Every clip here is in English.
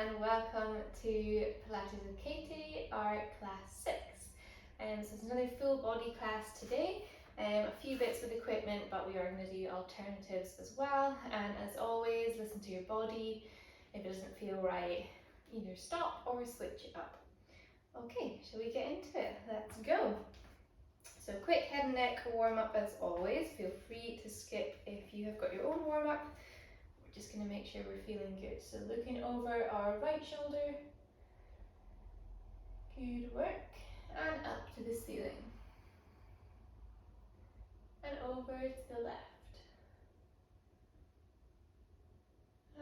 and welcome to Pilates with Katie, our class 6. So it's another full body class today, a few bits with equipment, but we are going to do alternatives as well. And as always, listen to your body. If it doesn't feel right, either stop or switch it up. Okay, shall we get into it? Let's go. So quick head and neck warm up as always. Feel free to skip if you have got your own warm up. We're just going to make sure we're feeling good. So looking over our right shoulder. Good work. And up to the ceiling. And over to the left.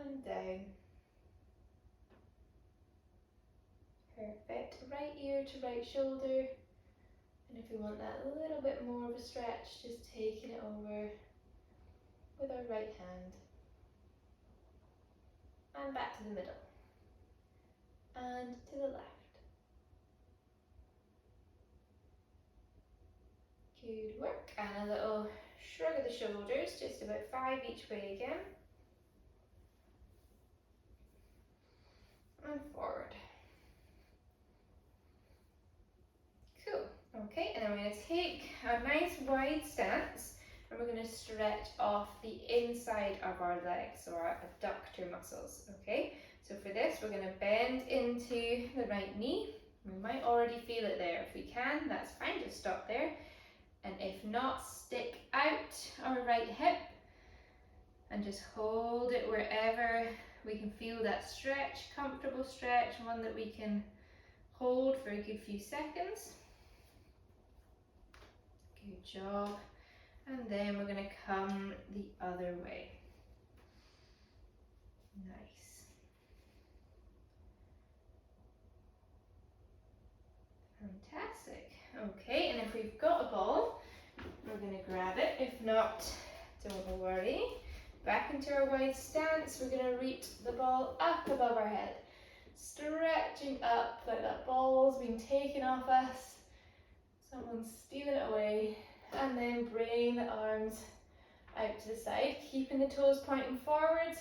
And down. Perfect. Right ear to right shoulder. And if we want that a little bit more of a stretch, just taking it over with our right hand. And back to the middle. And to the left. Good work. And a little shrug of the shoulders, just about 5 each way again. And forward. Cool. Okay, and then we're going to take a nice wide stance and we're going to stretch off the inside of our legs, so our adductor muscles. Okay, so for this we're going to bend into the right knee. We might already feel it there. If we can, that's fine, just stop there. And if not, stick out our right hip and just hold it wherever we can feel that stretch, comfortable stretch, one that we can hold for a good few seconds. Good job. And then we're going to come the other way. Nice. Fantastic. Okay, and if we've got a ball, we're going to grab it. If not, don't worry. Back into our wide stance, we're going to reach the ball up above our head. Stretching up like that ball's been taken off us. Someone's stealing it away. And then bring the arms out to the side, keeping the toes pointing forwards.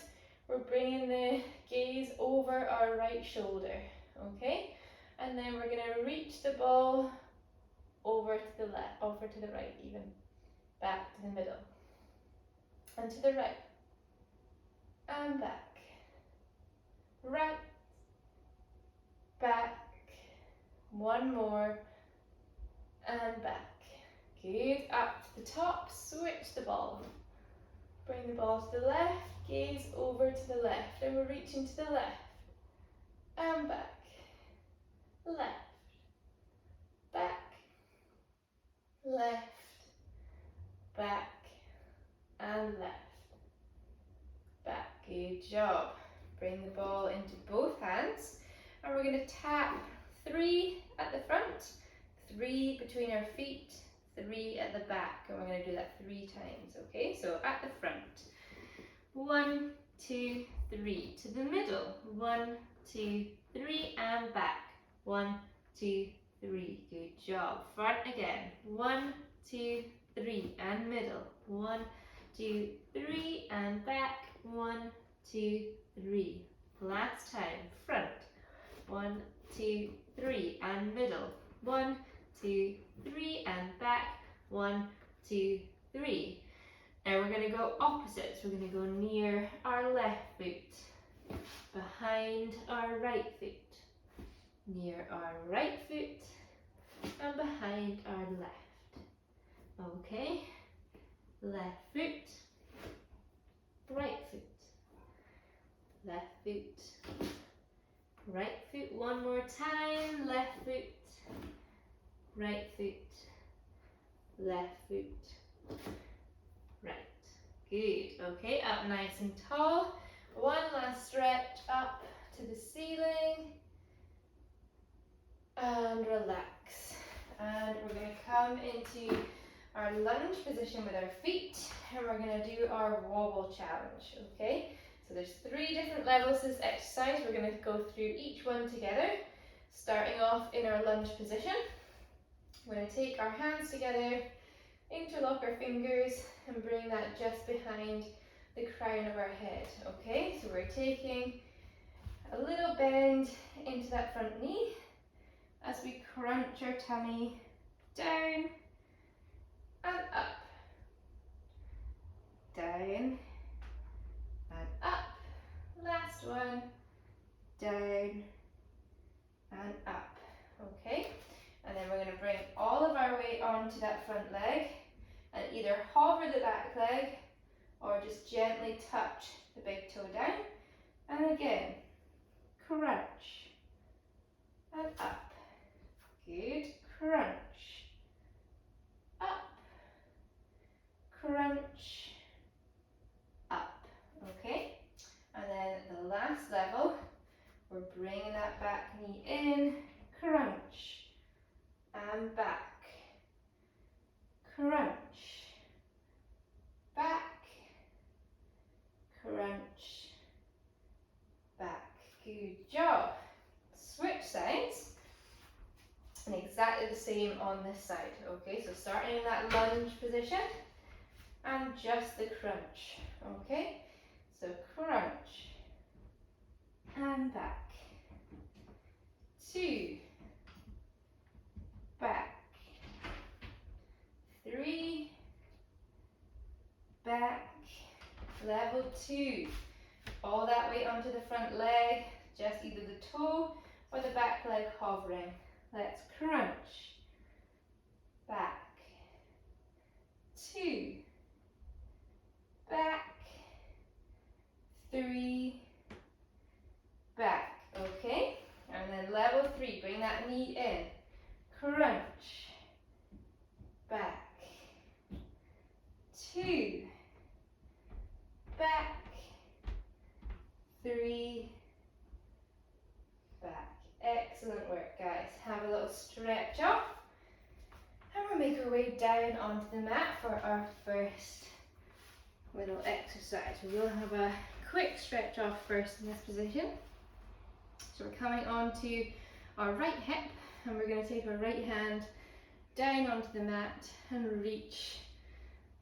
We're bringing the gaze over our right shoulder, okay? And then we're gonna reach the ball over to the left, over to the right even, back to the middle, and to the right, and back, right, back, one more, and back. Good, up to the top, switch the ball. Bring the ball to the left, gaze over to the left, and we're reaching to the left, and back, left, back, left, back, and left, back. Good job. Bring the ball into both hands, and we're going to tap 3 at the front, 3 between our feet, 3 at the back, and we're going to do that 3 times, okay? So at the front, 1, 2, 3, to the middle, 1, 2, 3, and back, 1, 2, 3, good job. Front again, 1, 2, 3, and middle, 1, 2, 3, and back, 1, 2, 3. Last time, front, 1, 2, 3, and middle, 1, 2, 3, and back, 1, 2, 3. Now we're going to go opposites. We're going to go near our left foot, behind our right foot, near our right foot, and behind our left. Okay, left foot, right foot, left foot, right foot. One more time, left foot, right foot, left foot, right. Good. Okay, up nice and tall. One last stretch up to the ceiling. And relax. And we're going to come into our lunge position with our feet. And we're going to do our wobble challenge. Okay? So there's 3 different levels to this exercise. We're going to go through each one together. Starting off in our lunge position. We're going to take our hands together, interlock our fingers, and bring that just behind the crown of our head. Okay, so we're taking a little bend into that front knee as we crunch our tummy down and up, down and up. Last one, down and up. Okay, and then we're going to bring all of our weight onto that front leg and either hover the back leg or just gently touch the big toe down. And again, crunch and up. Good. Crunch, up, crunch, up. Okay, and then the last level, we're bringing that back knee in, crunch, and back, crunch, back, crunch, back. Good job. Switch sides. And exactly the same on this side. Okay, so starting in that lunge position and just the crunch. Okay, so crunch and back, 2, back, 3, back, level 2. All that weight onto the front leg, just either the toe or the back leg hovering. Let's crunch, back, 2, back, 3, back. Okay, and then level 3, bring that knee in, crunch, back, 2, back, 3, back. Excellent work, guys. Have a little stretch off and we'll make our way down onto the mat for our first little exercise. We will have a quick stretch off first in this position. So we're coming onto our right hip and we're going to take our right hand down onto the mat and reach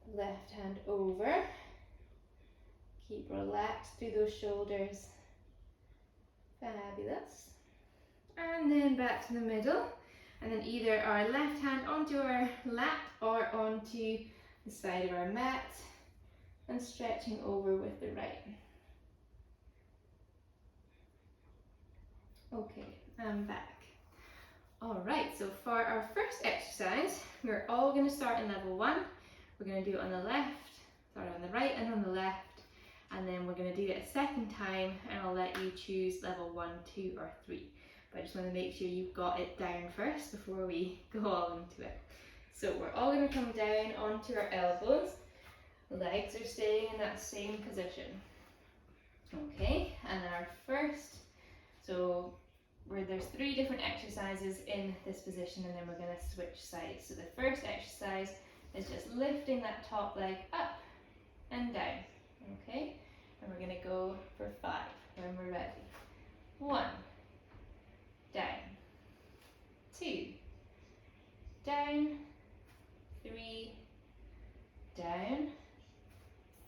the left hand over. Keep relaxed through those shoulders. Fabulous. And then back to the middle, and then either our left hand onto our lap or onto the side of our mat and stretching over with the right. Okay, I'm back. Alright, so for our first exercise, we're all going to start in level 1. We're going to do it on the left, start on the right and on the left, and then we're going to do it a second time and I'll let you choose level 1, 2 or 3. But I just want to make sure you've got it down first before we go all into it. So we're all going to come down onto our elbows. Legs are staying in that same position. Okay, and our first, so there's 3 different exercises in this position and then we're going to switch sides. So the first exercise is just lifting that top leg up and down. Okay, and we're going to go for 5 when we're ready. 1, down, 2, down, 3, down,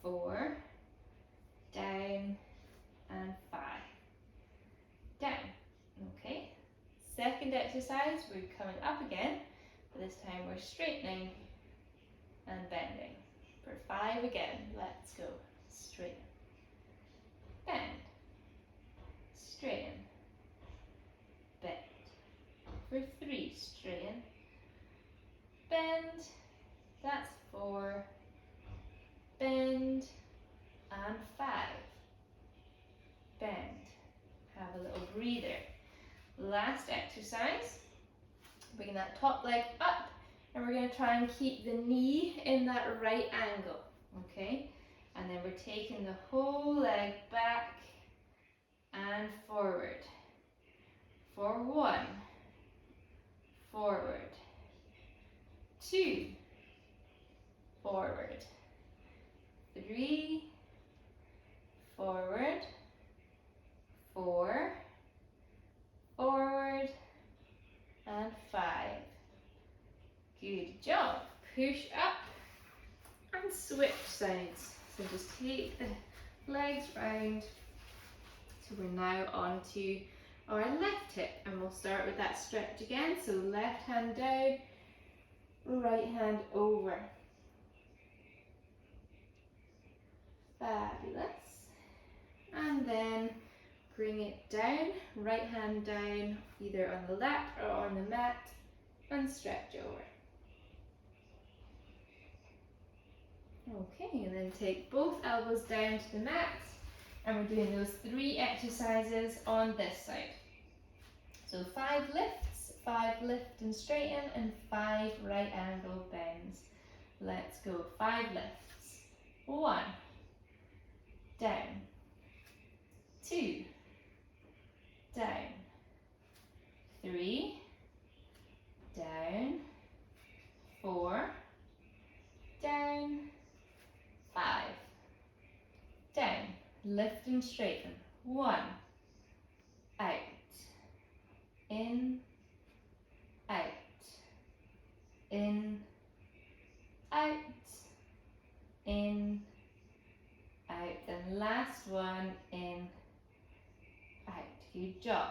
4, down, and 5, down. Okay, second exercise, we're coming up again, but this time we're straightening and bending. For 5 again, let's go. Straighten, bend, straighten, bend. For 3, straighten, bend, that's 4, bend, and 5, bend. Have a little breather. Last exercise, bring that top leg up and we're going to try and keep the knee in that right angle, okay? And then we're taking the whole leg back and forward. For 1, forward, 2, forward, 3, forward, 4, forward, and 5. Good job. Push up and switch sides. So just take the legs round to So we're now on to our left hip, and we'll start with that stretch again. So left hand down, right hand over. Fabulous. And then bring it down, right hand down, either on the lap or on the mat, and stretch over. Okay, and then take both elbows down to the mat, and we're doing those 3 exercises on this side. So 5 lifts, 5 lift and straighten, and 5 right angle bends. Let's go. 5 lifts. 1, down, 2, down, 3, down, 4, down, 5, down, lift and straighten, 1, out, in, out, in, out, in, out, and last one, in, out. Good job.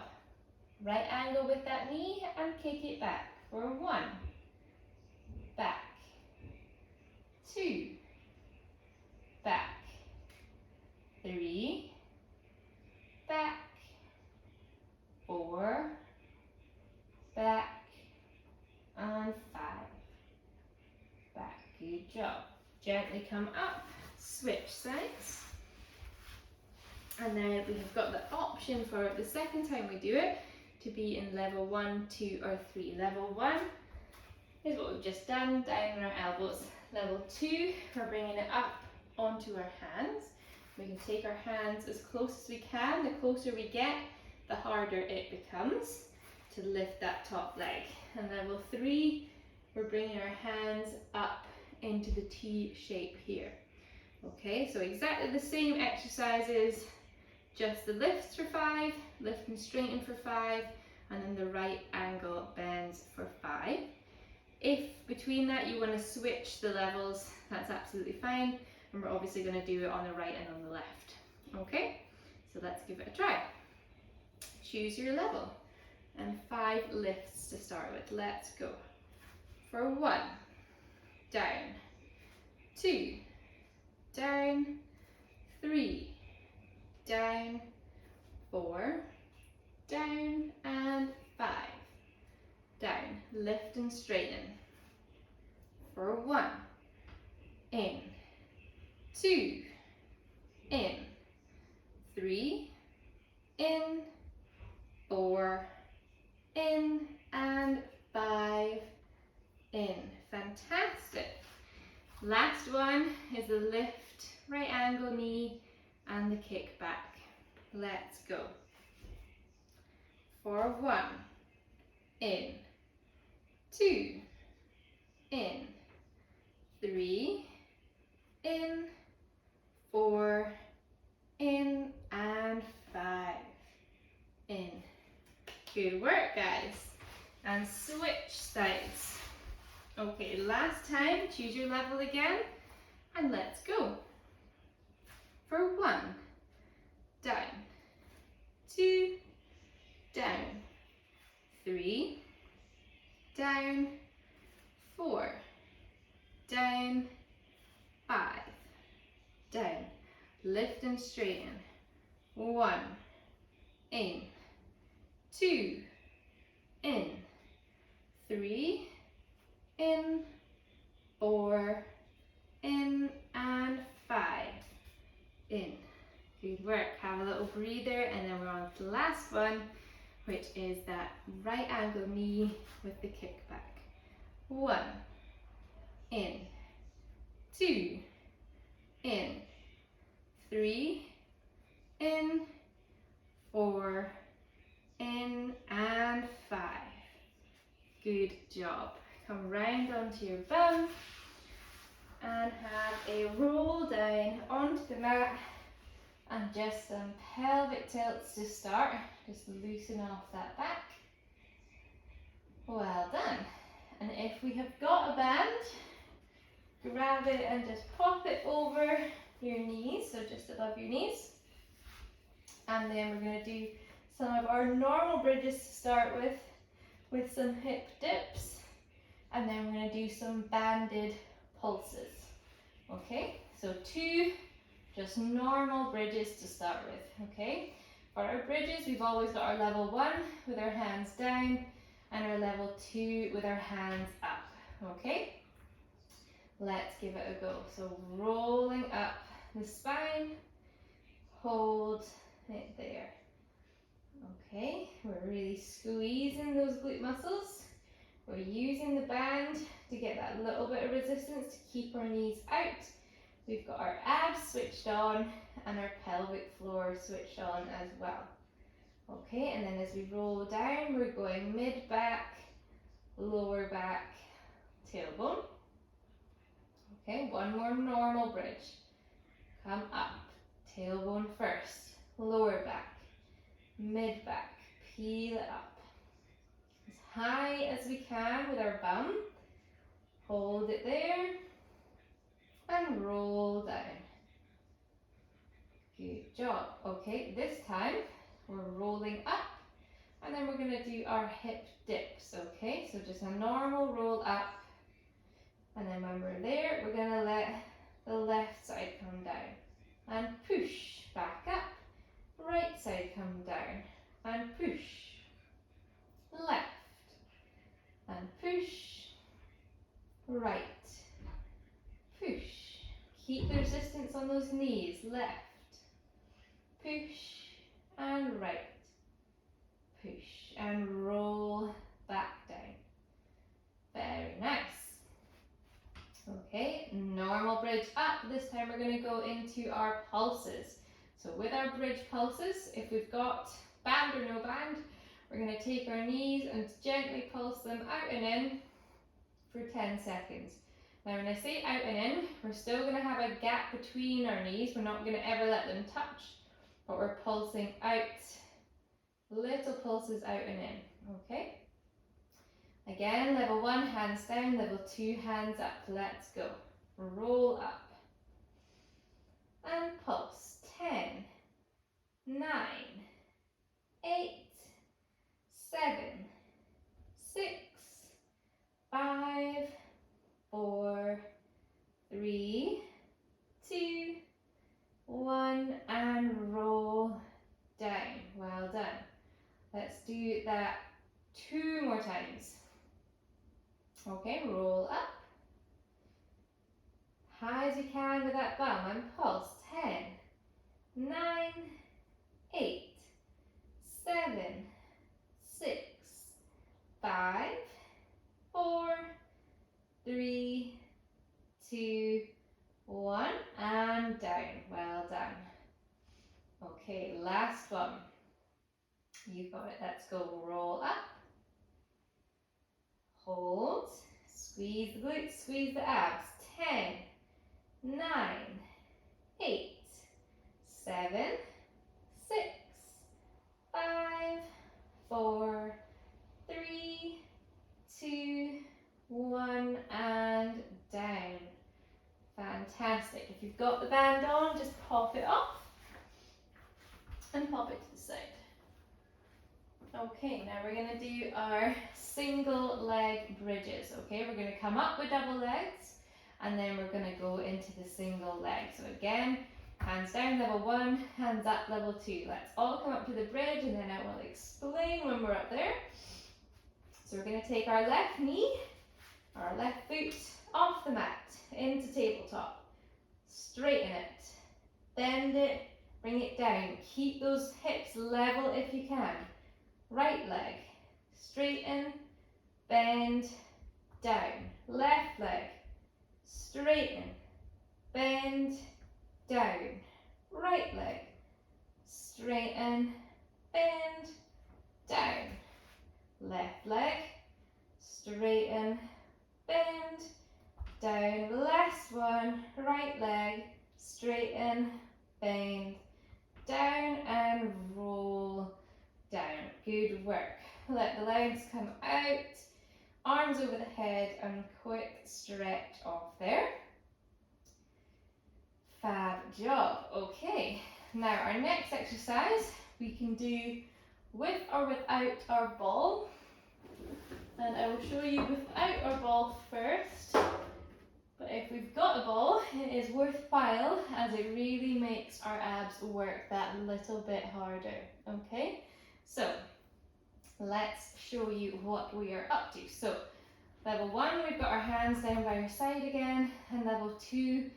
Right angle with that knee and kick it back for 1, back, 2, back, 3, back, 4, back, and 5, back. Good job. Gently come up, switch sides. And then we have got the option for the second time we do it to be in level 1, 2, or 3. Level 1 is what we've just done, down on our elbows. Level 2, we're bringing it up onto our hands. We can take our hands as close as we can. The closer we get, the harder it becomes to lift that top leg. And level 3, we're bringing our hands up into the T shape here. Okay, so exactly the same exercises, just the lifts for 5, lift and straighten for 5, and then the right angle bends for 5. If between that you want to switch the levels, that's absolutely fine. And we're obviously going to do it on the right and on the left. Okay, so let's give it a try. Choose your level. And 5 lifts to start with. Let's go. For 1, down, 2, down, 3, down, 4, down, and 5, down. Lift and straighten. For 1, in, 2, in, 3, in, 4, in, and 5, in. Fantastic. Last one is the lift, right angle knee, and the kick back. Let's go. For 1, in, 2, in, 3, in, 4, in, and 5, in. Good work, guys. And switch sides. Okay, last time, choose your level again, and let's go. For 1, down, 2, down, 3, down, 4, down, 5, down. Lift and straighten. 1, in, 2, in, 3, in, 4, in, and 5, in. Good work. Have a little breather, and then we're on to the last one, which is that right angle knee with the kick back. 1, in, 2, in, 3, in, 4, in, and 5. Good job. Come round onto your bum and have a roll down onto the mat, and just some pelvic tilts to start. Just loosen off that back. Well done. And if we have got a band, grab it and just pop it over your knees, so just above your knees. And then we're going to do some of our normal bridges to start with some hip dips. And then we're going to do some banded pulses. Okay, so 2 just normal bridges to start with. Okay, for our bridges, we've always got our level 1 with our hands down and our level 2 with our hands up. Okay, let's give it a go. So rolling up the spine, hold it there. Okay, we're really squeezing those glute muscles. We're using the band to get that little bit of resistance to keep our knees out. We've got our abs switched on and our pelvic floor switched on as well. Okay, and then as we roll down, we're going mid back, lower back, tailbone. Okay, one more normal bridge. Come up, tailbone first, lower back, mid back, peel it up. As high as we can with our bum. Hold it there and roll down. Good job. Okay, this time we're rolling up and then we're going to do our hip dips. Okay, so just a normal roll up, and then when we're there, we're going to let the left side come down and push back up. Right side come down and push. Left and push. Right. Push. Keep the resistance on those knees. Left. Push and right. Push and roll back down. Very nice. Okay, normal bridge up. This time we're going to go into our pulses. So with our bridge pulses, if we've got band or no band, we're going to take our knees and gently pulse them out and in for 10 seconds. Now when I say out and in, we're still going to have a gap between our knees. We're not going to ever let them touch, but we're pulsing out, little pulses out and in. Okay? Again, level 1, hands down, level 2, hands up. Let's go. Roll up. And pulse. 10, 9, 8, 7, 6, 5, 4, 3, 2, 1, and roll down. Well done. Let's do that 2 more times. Okay, roll up. High as you can with that bum and pulse. 10, 9, 8, 7, 6, 5, 4, 3, 2, 1, and down. Well done. Okay, last one. You got it. Let's go. Roll up. Hold. Squeeze the glutes, squeeze the abs. 10, 9, 8, 7, 6, 5, 4, 3, 2, 1, and down. Fantastic. If you've got the band on, just pop it off and pop it to the side. Okay, now we're going to do our single leg bridges. Okay, we're going to come up with double legs and then we're going to go into the single leg. So again, hands down, level 1, hands up, level 2. Let's all come up to the bridge and then I will explain when we're up there. So we're going to take our left knee, our left foot off the mat into tabletop. Straighten it, bend it, bring it down. Keep those hips level if you can. Right leg, straighten, bend, down. Left leg, straighten, bend, down. Right leg, straighten, bend, down. Left leg, straighten, bend, down. Last one, right leg, straighten, bend, down, and roll down. Good work. Let the legs come out, arms over the head, and quick stretch off there. Fab job. Okay, Now our next exercise we can do with or without our ball. And I will show you without our ball first. But if we've got a ball, it is worthwhile as it really makes our abs work that little bit harder. Okay? So let's show you what we are up to. So level 1, we've got our hands down by our side again. And level 2,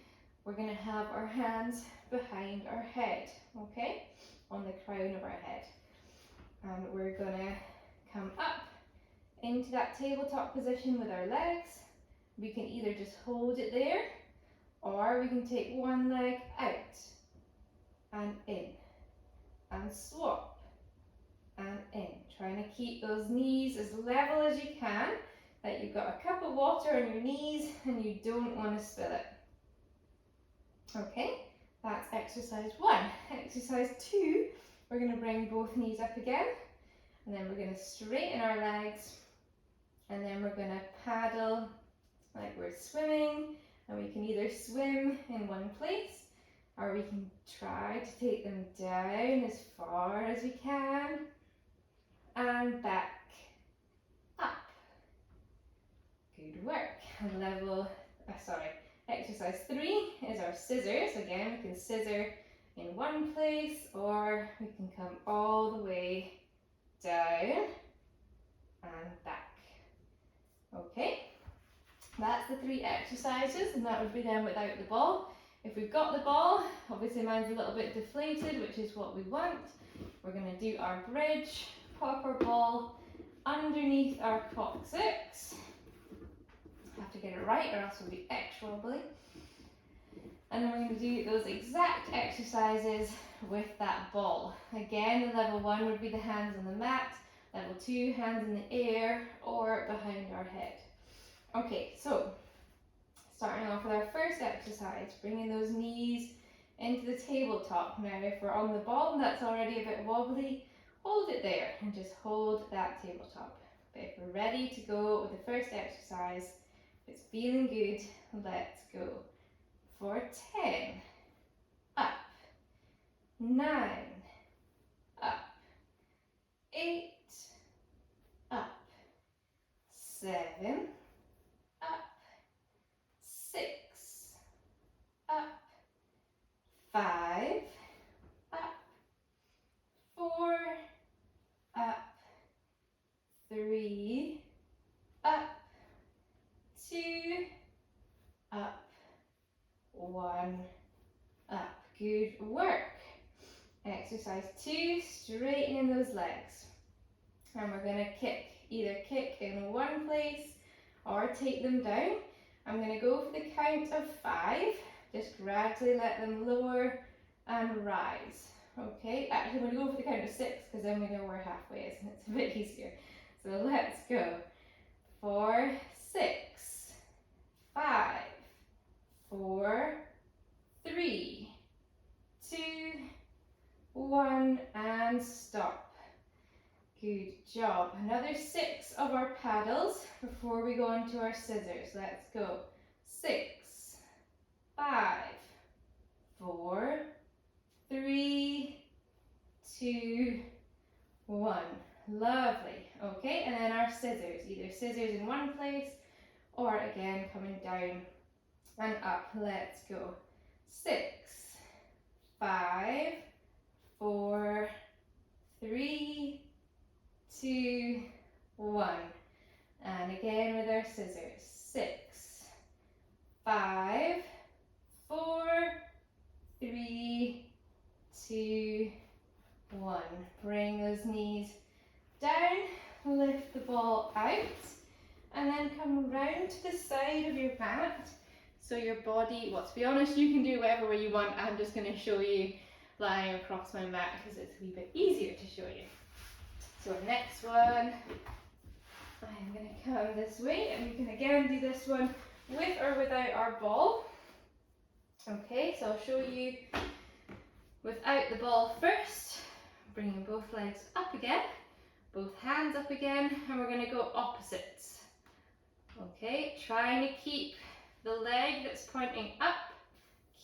we're going to have our hands behind our head. Okay? On the crown of our head. And we're going to come up into that tabletop position with our legs. We can either just hold it there, or we can take one leg out and in, and swap and in. Trying to keep those knees as level as you can, that you've got a cup of water on your knees and you don't want to spill it. Okay, that's exercise 1. Exercise 2, we're going to bring both knees up again, and then we're going to straighten our legs, and then we're going to paddle like we're swimming, and we can either swim in one place, or we can try to take them down as far as we can, and back up. Good work. And exercise 3 is our scissors. Again, we can scissor in one place, or we can come all the way down and back. Okay? That's the 3 exercises, and that would be them without the ball. If we've got the ball, obviously mine's a little bit deflated, which is what we want. We're going to do our bridge, pop our ball underneath our coccyx. Have to get it right or else we'll be extra wobbly. And then we're going to do those exact exercises with that ball. Again, the level 1 would be the hands on the mat, level 2, hands in the air or behind our head. Okay, so starting off with our first exercise, bringing those knees into the tabletop. Now, if we're on the ball and that's already a bit wobbly, hold it there and just hold that tabletop. But if we're ready to go with the first exercise, if it's feeling good, let's go. For 10, up, 9, up, 8, up, 7, up, 6, up, 5, up, 4, up, 3, up, 2, up, 1, up. Good work. Exercise 2, straightening those legs. And we're going to either kick in one place or take them down. I'm going to go for the count of 5. Just gradually let them lower and rise. Okay, actually I'm going to go for the count of 6 because then we know we're halfway and it's a bit easier. So let's go. 4, 6, 5, 4, 3, 2, 1, and stop. Good job. Another 6 of our paddles before we go into our scissors. Let's go. 6, 5, 4, 3, 2, 1. Lovely. Okay, and then our scissors. Either scissors in one place or again coming down and up. Let's go. 6, 5, 4, 3, 2, 1. And again with our scissors. 6, 5, 4, 3, 2, 1. Bring those knees down, lift the ball out, and then come round to the side of your mat. So your body, well, to be honest, you can do whatever way you want. I'm just going to show you lying across my mat because it's a wee bit easier to show you. So next one, I'm going to come this way, and we can again do this one with or without our ball. Okay, so I'll show you without the ball first. Bringing both legs up again, both hands up again, and we're going to go opposites. Okay, trying to keep the leg that's pointing up,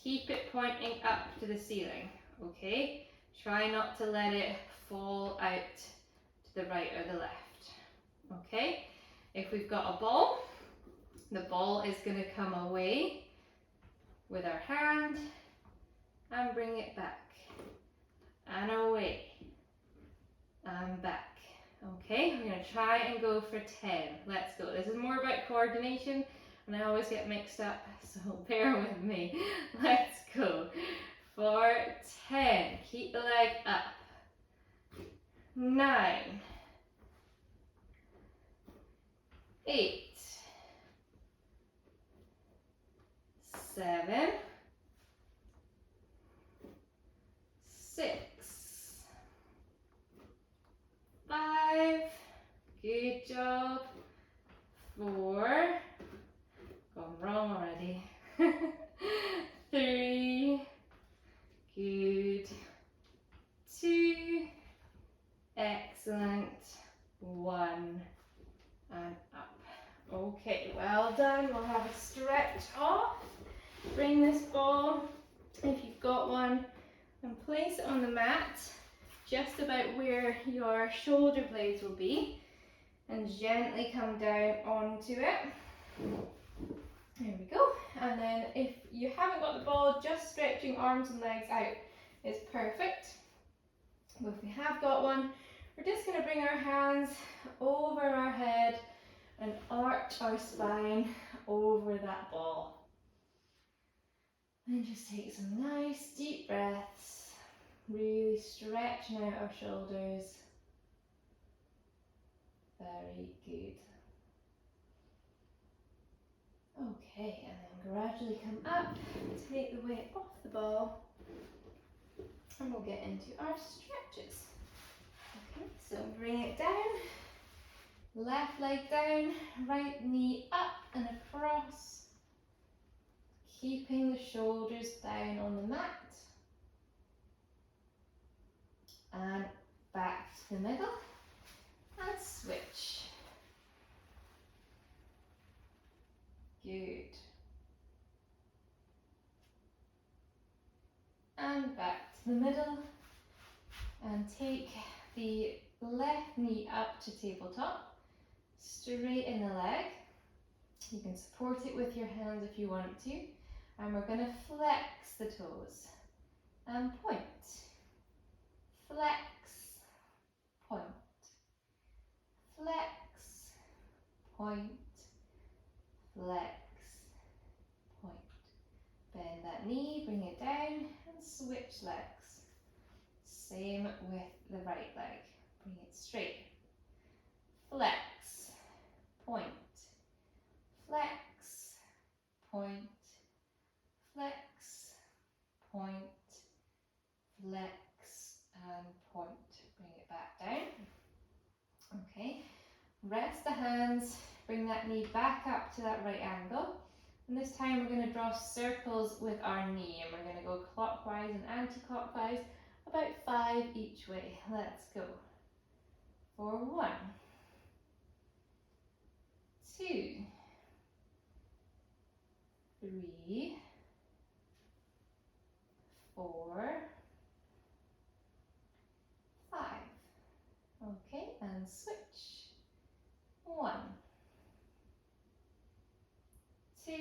keep it pointing up to the ceiling. okay? Try not to let it fall out to the right or the left, okay? If we've got a ball, the ball is going to come away with our hand and bring it back and away and back. Okay, we're going to try and go for 10. Let's go. This is more about coordination and I always get mixed up, so bear with me. Let's go. For 10. Keep the leg up. 9. 8. 7. 6. 5. Good job. 4. Gone wrong already. 3. Good. 2. Excellent. 1. And up. Okay, well done. We'll have a stretch off. Bring this ball, if you've got one, and place it on the mat just about where your shoulder blades will be, and gently come down onto it. There we go. And then if you haven't got the ball, just stretching arms and legs out is perfect. But if we have got one, we're just going to bring our hands over our head and arch our spine over that ball. And just take some nice deep breaths, really stretching out our shoulders. Very good. Okay, and then gradually come up, take the weight off the ball, and we'll get into our stretches. Okay, so bring it down, left leg down, right knee up and across, keeping the shoulders down on the mat, and back to the middle, and switch. Good. And back to the middle, and take the left knee up to tabletop, straighten the leg. You can support it with your hands if you want to, and we're going to flex the toes and point, flex, point, flex, point, flex, point. Bend that knee, bring it down, and switch legs. Same with the right leg. Bring it straight. Flex, point, flex, point, flex, point, flex, and point. Bring it back down. Okay. Rest the hands, bring that knee back up to that right angle. And this time we're going to draw circles with our knee, and we're going to go clockwise and anti-clockwise, about 5 each way. Let's go. For 1, 2, 3, 4, 5. Okay, and switch. 1, 2,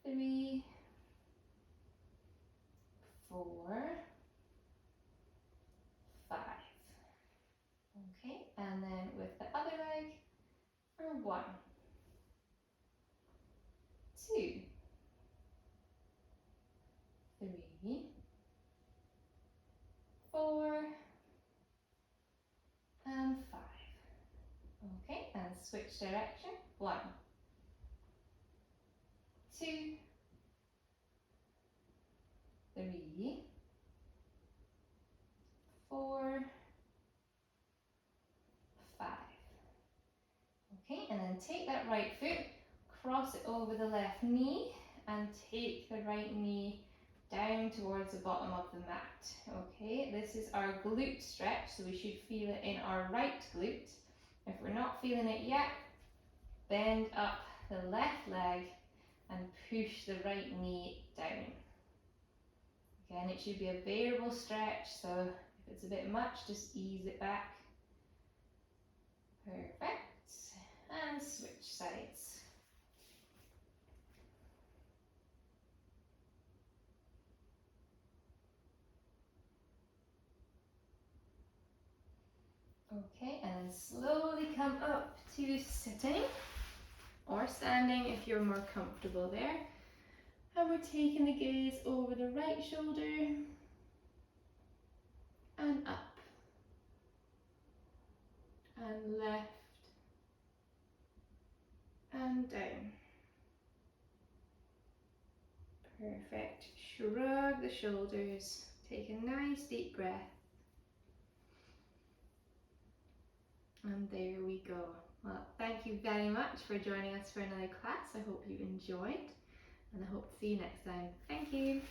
3, 4, 5. Okay, and then with the other leg for 1, 2, 3, 4, and 5. Okay, and switch direction. 1, 2, 3, 4, 5. Okay, and then take that right foot, cross it over the left knee, and take the right knee down towards the bottom of the mat. Okay, this is our glute stretch, so we should feel it in our right glute. If we're not feeling it yet, bend up the left leg and push the right knee down. Again, it should be a variable stretch, so if it's a bit much, just ease it back. Perfect. And switch sides. Okay, and then slowly come up to sitting or standing if you're more comfortable there. And we're taking the gaze over the right shoulder and up and left and down. Perfect. Shrug the shoulders. Take a nice deep breath. And there we go. Well, thank you very much for joining us for another class. I hope you enjoyed, and I hope to see you next time. Thank you.